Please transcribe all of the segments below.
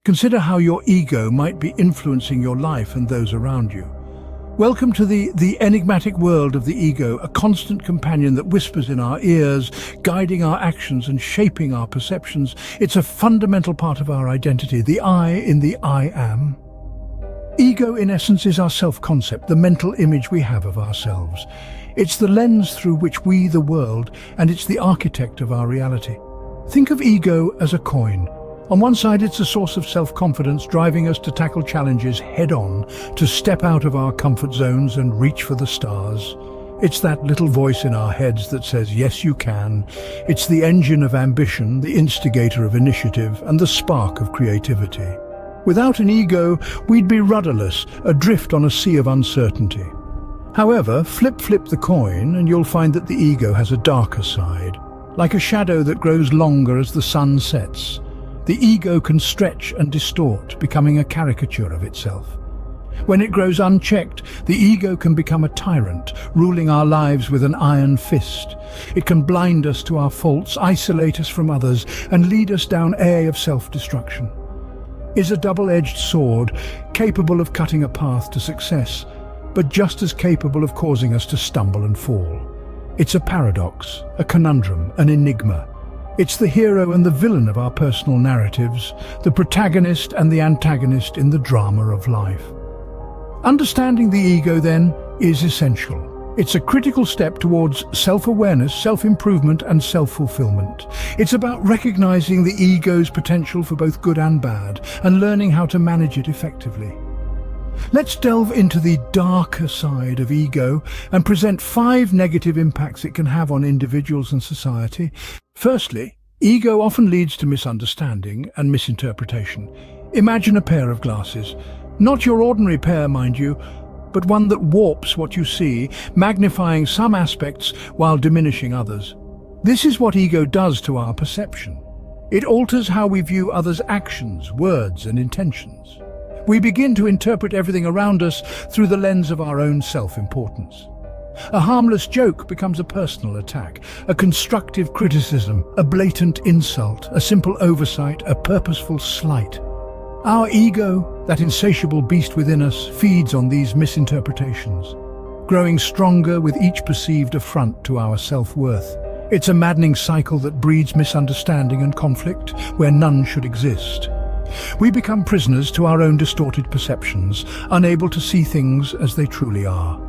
Consider how your ego might be influencing your life and those around you. Welcome to the enigmatic world of the ego, a constant companion that whispers in our ears, guiding our actions and shaping our perceptions. It's a fundamental part of our identity, the I in the I am. Ego, in essence, is our self-concept, the mental image we have of ourselves. It's the lens through which we, the world, and it's the architect of our reality. Think of ego as a coin. On one side, it's a source of self-confidence, driving us to tackle challenges head-on, to step out of our comfort zones and reach for the stars. It's that little voice in our heads that says, yes, you can. It's the engine of ambition, the instigator of initiative, and the spark of creativity. Without an ego, we'd be rudderless, adrift on a sea of uncertainty. However, flip the coin and you'll find that the ego has a darker side. Like a shadow that grows longer as the sun sets, the ego can stretch and distort, becoming a caricature of itself. When it grows unchecked, the ego can become a tyrant, ruling our lives with an iron fist. It can blind us to our faults, isolate us from others, and lead us down a of self-destruction. It's a double-edged sword, capable of cutting a path to success, but just as capable of causing us to stumble and fall. It's a paradox, a conundrum, an enigma. It's the hero and the villain of our personal narratives, the protagonist and the antagonist in the drama of life. Understanding the ego, then, is essential. It's a critical step towards self-awareness, self-improvement, and self-fulfillment. It's about recognizing the ego's potential for both good and bad, and learning how to manage it effectively. Let's delve into the darker side of ego and present 5 negative impacts it can have on individuals and society. Firstly, ego often leads to misunderstanding and misinterpretation. Imagine a pair of glasses. Not your ordinary pair, mind you, but one that warps what you see, magnifying some aspects while diminishing others. This is what ego does to our perception. It alters how we view others' actions, words, and intentions. We begin to interpret everything around us through the lens of our own self-importance. A harmless joke becomes a personal attack, a constructive criticism, a blatant insult, a simple oversight, a purposeful slight. Our ego, that insatiable beast within us, feeds on these misinterpretations, growing stronger with each perceived affront to our self-worth. It's a maddening cycle that breeds misunderstanding and conflict where none should exist. We become prisoners to our own distorted perceptions, unable to see things as they truly are.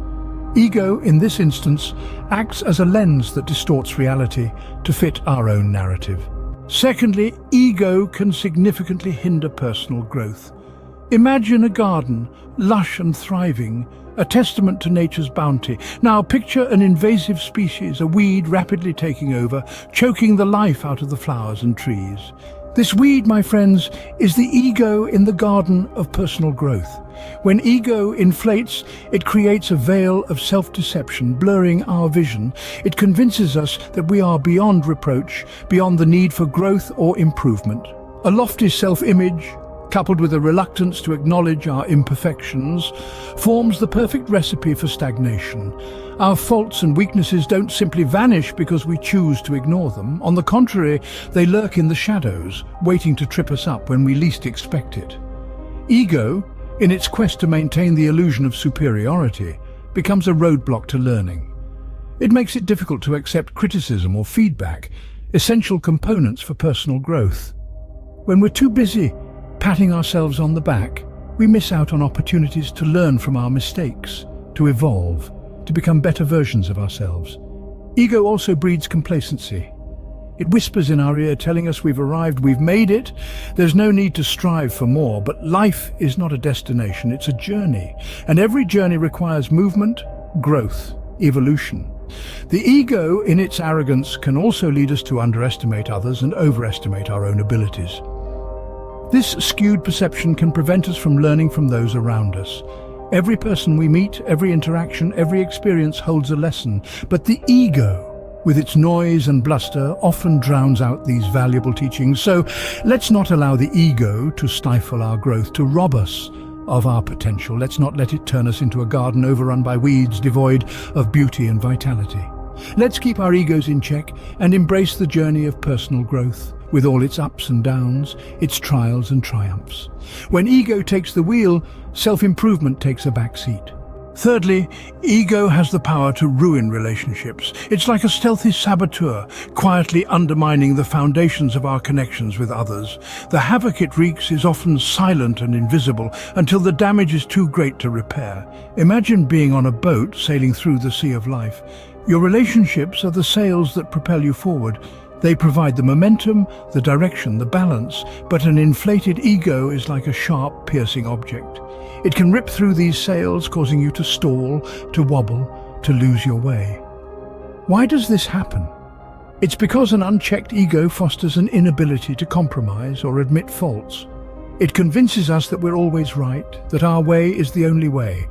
Ego, in this instance, acts as a lens that distorts reality to fit our own narrative. Secondly, ego can significantly hinder personal growth. Imagine a garden, lush and thriving, a testament to nature's bounty. Now picture an invasive species, a weed rapidly taking over, choking the life out of the flowers and trees. This weed, my friends, is the ego in the garden of personal growth. When ego inflates, it creates a veil of self-deception, blurring our vision. It convinces us that we are beyond reproach, beyond the need for growth or improvement. A lofty self-image, coupled with a reluctance to acknowledge our imperfections, forms the perfect recipe for stagnation. Our faults and weaknesses don't simply vanish because we choose to ignore them. On the contrary, they lurk in the shadows, waiting to trip us up when we least expect it. Ego, in its quest to maintain the illusion of superiority, becomes a roadblock to learning. It makes it difficult to accept criticism or feedback, essential components for personal growth. When we're too busy patting ourselves on the back, we miss out on opportunities to learn from our mistakes, to evolve, to become better versions of ourselves. Ego also breeds complacency. It whispers in our ear, telling us we've arrived, we've made it, there's no need to strive for more. But life is not a destination, it's a journey. And every journey requires movement, growth, evolution. The ego, in its arrogance, can also lead us to underestimate others and overestimate our own abilities. This skewed perception can prevent us from learning from those around us. Every person we meet, every interaction, every experience holds a lesson, but the ego, with its noise and bluster, often drowns out these valuable teachings. So let's not allow the ego to stifle our growth, to rob us of our potential. Let's not let it turn us into a garden overrun by weeds, devoid of beauty and vitality. Let's keep our egos in check and embrace the journey of personal growth. with all its ups and downs, its trials and triumphs. When ego takes the wheel, self-improvement takes a back seat. Thirdly, ego has the power to ruin relationships. It's like a stealthy saboteur, quietly undermining the foundations of our connections with others. The havoc it wreaks is often silent and invisible until the damage is too great to repair. Imagine being on a boat sailing through the sea of life. Your relationships are the sails that propel you forward. They provide the momentum, the direction, the balance, but an inflated ego is like a sharp, piercing object. It can rip through these sails, causing you to stall, to wobble, to lose your way. Why does this happen? It's because an unchecked ego fosters an inability to compromise or admit faults. It convinces us that we're always right, that our way is the only way.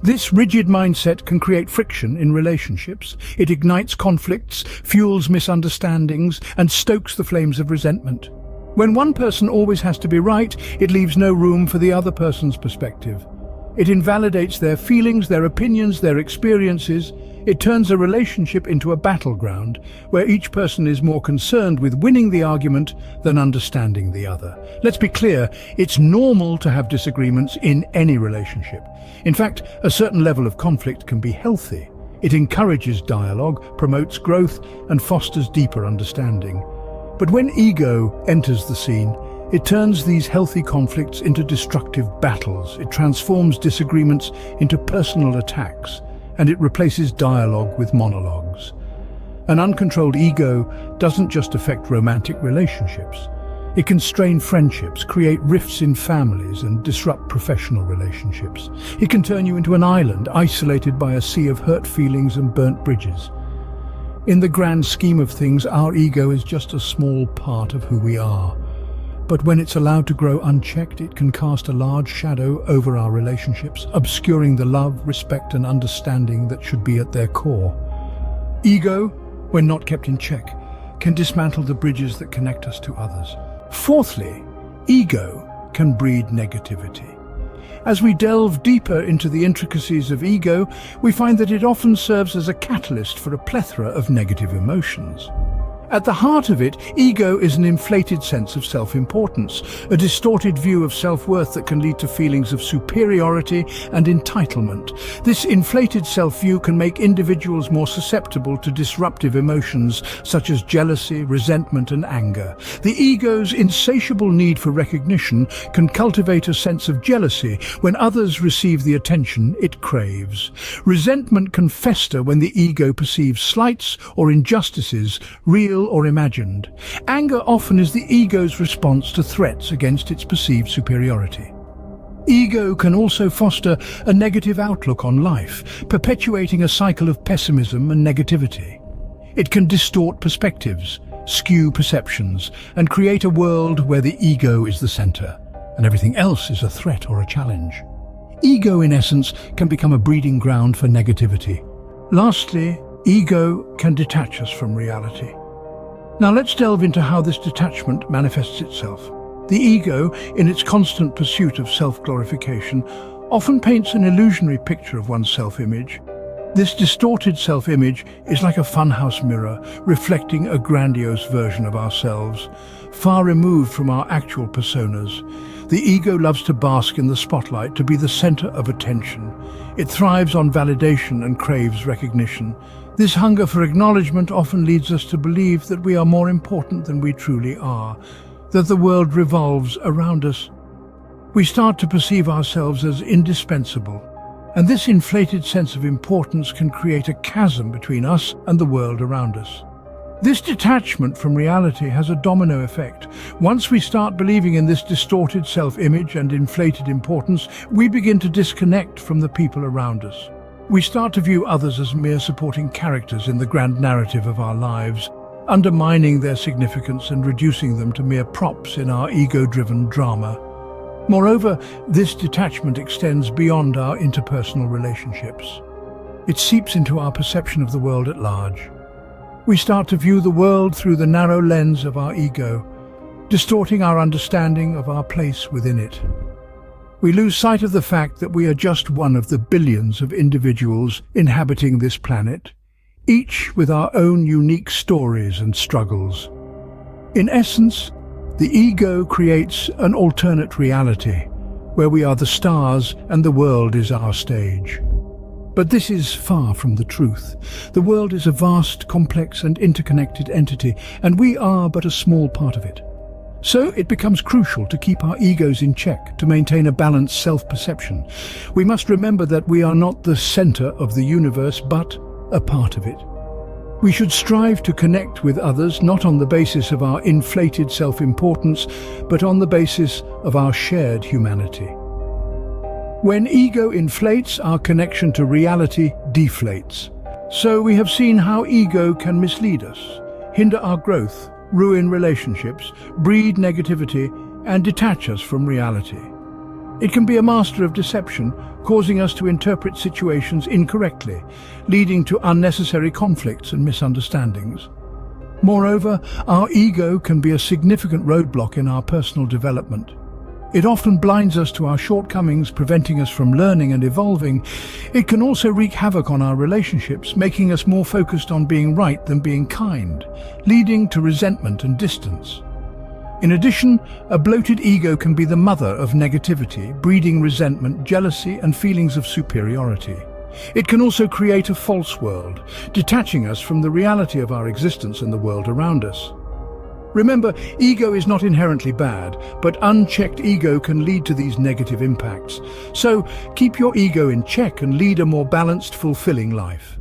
This rigid mindset can create friction in relationships. It ignites conflicts, fuels misunderstandings, and stokes the flames of resentment. When one person always has to be right, it leaves no room for the other person's perspective. It invalidates their feelings, their opinions, their experiences. It turns a relationship into a battleground, where each person is more concerned with winning the argument than understanding the other. Let's be clear, it's normal to have disagreements in any relationship. In fact, a certain level of conflict can be healthy. It encourages dialogue, promotes growth, and fosters deeper understanding. But when ego enters the scene, it turns these healthy conflicts into destructive battles. It transforms disagreements into personal attacks, and it replaces dialogue with monologues. An uncontrolled ego doesn't just affect romantic relationships. It can strain friendships, create rifts in families, and disrupt professional relationships. It can turn you into an island, isolated by a sea of hurt feelings and burnt bridges. In the grand scheme of things, our ego is just a small part of who we are. But when it's allowed to grow unchecked, it can cast a large shadow over our relationships, obscuring the love, respect, and understanding that should be at their core. Ego, when not kept in check, can dismantle the bridges that connect us to others. Fourthly, ego can breed negativity. As we delve deeper into the intricacies of ego, we find that it often serves as a catalyst for a plethora of negative emotions. At the heart of it, ego is an inflated sense of self-importance, a distorted view of self-worth that can lead to feelings of superiority and entitlement. This inflated self-view can make individuals more susceptible to disruptive emotions such as jealousy, resentment, and anger. The ego's insatiable need for recognition can cultivate a sense of jealousy when others receive the attention it craves. Resentment can fester when the ego perceives slights or injustices, real or imagined. Anger often is the ego's response to threats against its perceived superiority. Ego can also foster a negative outlook on life, perpetuating a cycle of pessimism and negativity. It can distort perspectives, skew perceptions, and create a world where the ego is the center, and everything else is a threat or a challenge. Ego, in essence, can become a breeding ground for negativity. Lastly, ego can detach us from reality. Now let's delve into how this detachment manifests itself. The ego, in its constant pursuit of self-glorification, often paints an illusionary picture of one's self-image. This distorted self-image is like a funhouse mirror, reflecting a grandiose version of ourselves, far removed from our actual personas. The ego loves to bask in the spotlight, to be the center of attention. It thrives on validation and craves recognition. This hunger for acknowledgement often leads us to believe that we are more important than we truly are, that the world revolves around us. We start to perceive ourselves as indispensable, and this inflated sense of importance can create a chasm between us and the world around us. This detachment from reality has a domino effect. Once we start believing in this distorted self-image and inflated importance, we begin to disconnect from the people around us. We start to view others as mere supporting characters in the grand narrative of our lives, undermining their significance and reducing them to mere props in our ego-driven drama. Moreover, this detachment extends beyond our interpersonal relationships. It seeps into our perception of the world at large. We start to view the world through the narrow lens of our ego, distorting our understanding of our place within it. We lose sight of the fact that we are just one of the billions of individuals inhabiting this planet, each with our own unique stories and struggles. In essence, the ego creates an alternate reality, where we are the stars and the world is our stage. But this is far from the truth. The world is a vast, complex and interconnected entity, and we are but a small part of it. So it becomes crucial to keep our egos in check, to maintain a balanced self-perception. We must remember that we are not the center of the universe, but a part of it. We should strive to connect with others not on the basis of our inflated self-importance, but on the basis of our shared humanity. When ego inflates, our connection to reality deflates. So we have seen how ego can mislead us, hinder our growth, ruin relationships, breed negativity, and detach us from reality. It can be a master of deception, causing us to interpret situations incorrectly, leading to unnecessary conflicts and misunderstandings. Moreover, our ego can be a significant roadblock in our personal development. It often blinds us to our shortcomings, preventing us from learning and evolving. It can also wreak havoc on our relationships, making us more focused on being right than being kind, leading to resentment and distance. In addition, a bloated ego can be the mother of negativity, breeding resentment, jealousy, and feelings of superiority. It can also create a false world, detaching us from the reality of our existence and the world around us. Remember, ego is not inherently bad, but unchecked ego can lead to these negative impacts. So, keep your ego in check and lead a more balanced, fulfilling life.